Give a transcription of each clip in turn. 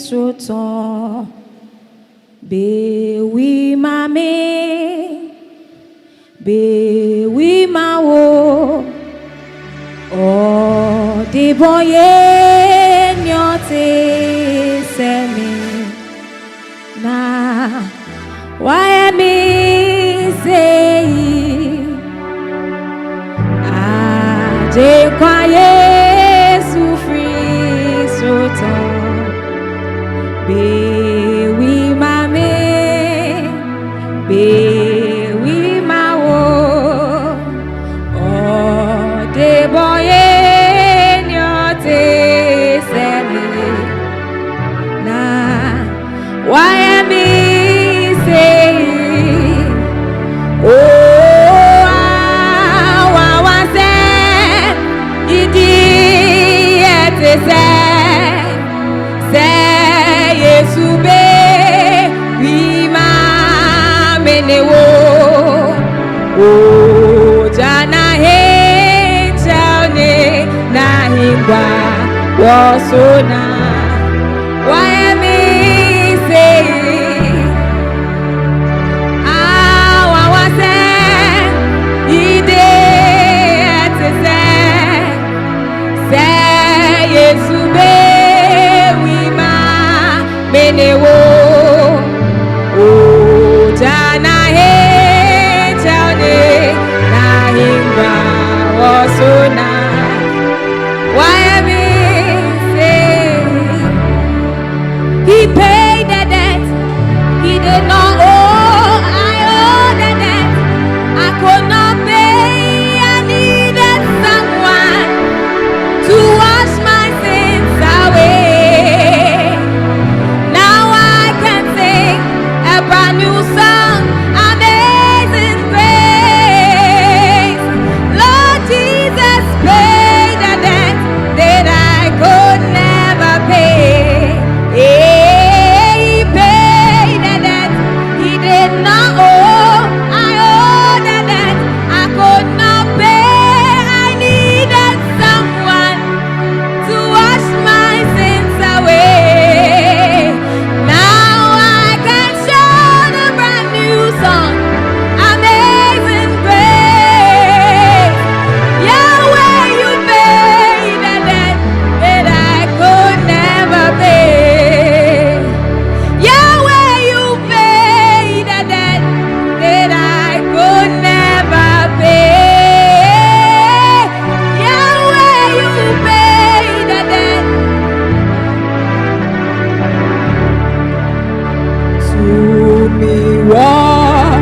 soton be we mame be we mawo oh the boy nyote semi na why me say aje kwa Yesu free soton be we mame be we mawo oh the boy nyote semi na why me say oh wa say idi ete say Yesu be we ma menewo oh jana he chane na hingwa wasona why me say wa say ide ate say Yesu be we ma menewo oh jana he chane na hingwa wasona why me say he paid the debt he did not owe. I owe the debt I could not pay. I needed someone to wash my sins away. Now I can sing a brand new song, Amazing Grace. Lord Jesus paid the debt that I could never pay. He paid the debt he did not owe. I owe the debt I could not pay. I needed someone to wash my sins away. Now I can shout a brand new song, Amazing Grace. Yahweh, you paid the debt that I could never pay. Yahweh, you paid the debt that I could never pay. Yahweh, you paid the debt. To me what?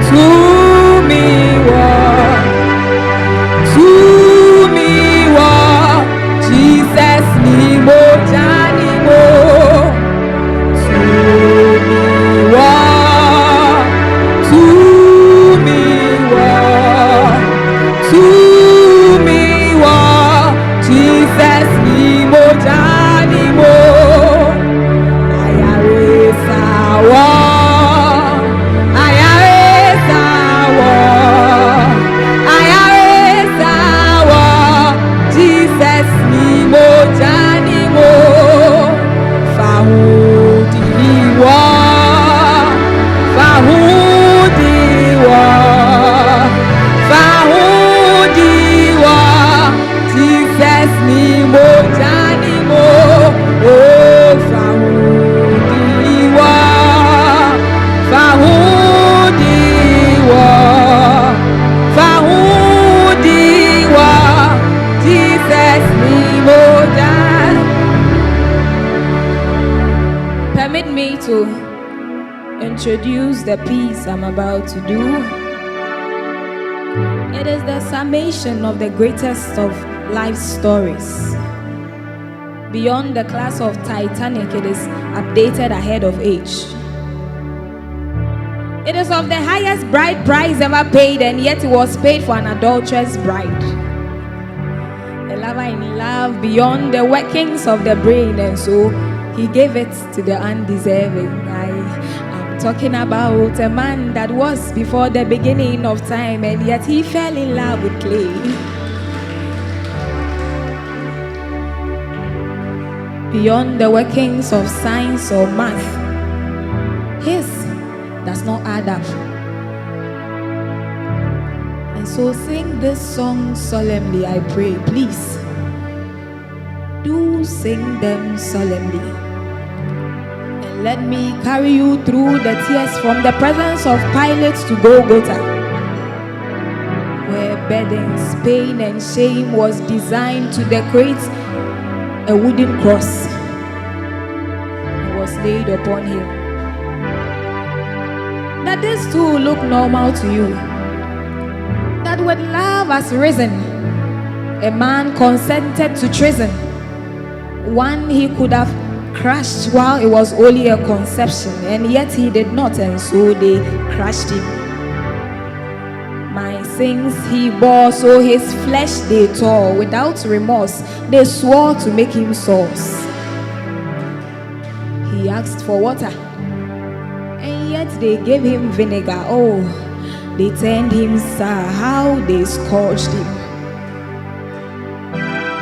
To me what? To me what? Jesus ni mo jani mo. To me what? To me what? To me what? Jesus ni mo jani mo. Ayare sawa, Jesus ni mo jani mo. Fahudiwa, fahudiwa, fahudiwa. Jesus ni mo jani mo. Oh, fahudiwa, fahudiwa, fahudiwa. Jesus ni mo jani. Permit me to introduce the piece I'm about to do. It is the summation of the greatest of life stories. Beyond the class of Titanic, it is updated ahead of age. It is of the highest bride price ever paid, and yet it was paid for an adulterous bride. A lover in love beyond the workings of the brain, and so he gave it to the undeserving. I am talking about a man that was before the beginning of time, and yet he fell in love with clay. beyond the workings of science or math. His does not add up. And so sing this song solemnly, I pray. Please do sing them solemnly. And let me carry you through the tears from the presence of Pilate to Golgotha, where burdens, pain, and shame was designed to decorate a wooden cross. It was laid upon him. That this too look normal to you. That with love has risen, a man consented to treason, one he could have crushed while it was only a conception, and yet he did not, and so they crushed him. My sins he bore, so his flesh they tore. Without remorse, they swore to make him sauce. He asked for water, and yet they gave him vinegar. Oh, they turned him sour, how they scourged him.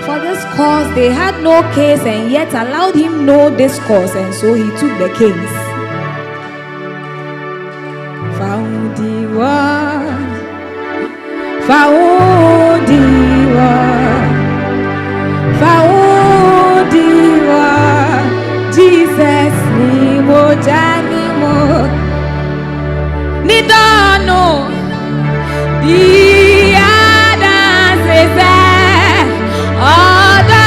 For this cause they had no case, and yet allowed him no discourse, and so he took the case. Faudiwa, Jesus ni moja ni mo, ni dono, di ada sese, ada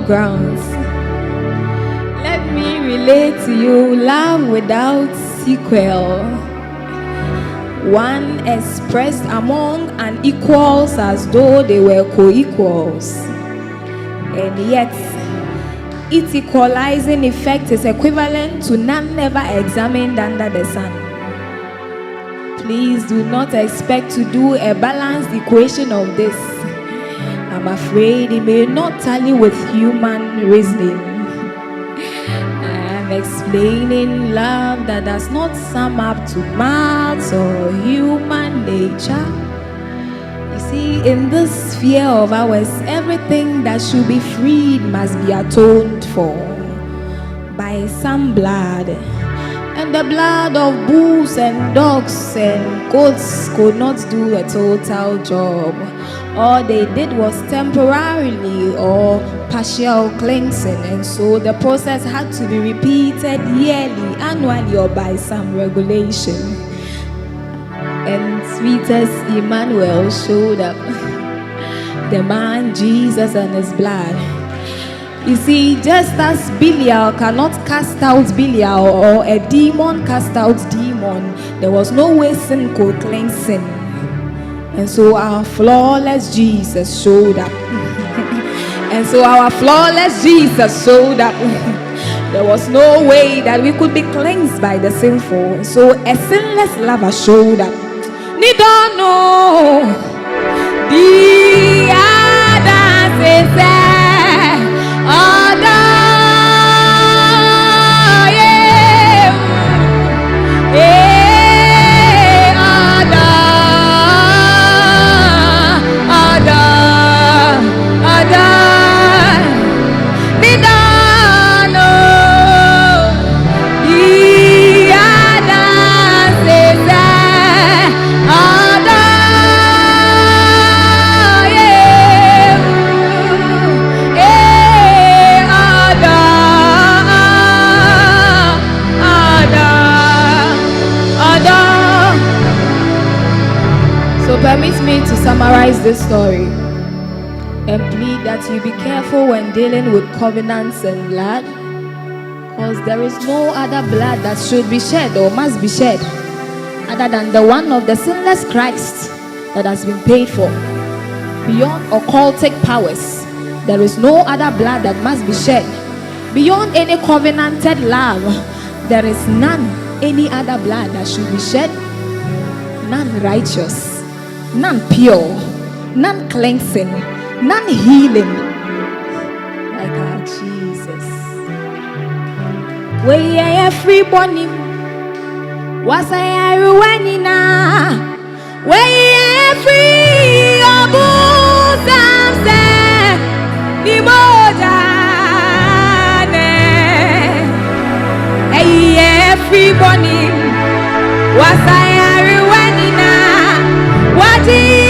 grounds. Let me relate to you love without sequel, one expressed among unequals as though they were co-equals, and yet its equalizing effect is equivalent to none ever examined under the sun. Please do not expect to do a balanced equation of this. I'm afraid it may not tally with human reasoning. I am explaining love that does not sum up to maths or human nature. You see, in this sphere of ours, everything that should be freed must be atoned for by some blood. And the blood of bulls and dogs and goats could not do a total job. All they did was temporarily or partial cleansing, and so the process had to be repeated yearly, annually, or by some regulation. And sweetest Emmanuel showed up, the man Jesus and his blood. You see, just as Belial cannot cast out Belial or a demon cast out demon, there was no way sin could cleanse sin. And so our flawless Jesus showed up. And so our flawless Jesus showed up. There was no way that we could be cleansed by the sinful. So a sinless lover showed up. Nidono di ada sese ada Permit me to summarize this story and plead that you be careful when dealing with covenants and blood, because there is no other blood that should be shed or must be shed other than the one of the sinless Christ that has been paid for. Beyond occultic powers, there is no other blood that must be shed. Beyond any covenanted love, there is none, any other blood that should be shed. None righteous, none pure, none cleansing, none healing like our Jesus. We are free bonny. Was I ruinina? We are free obusam everybody was I ruinina? What is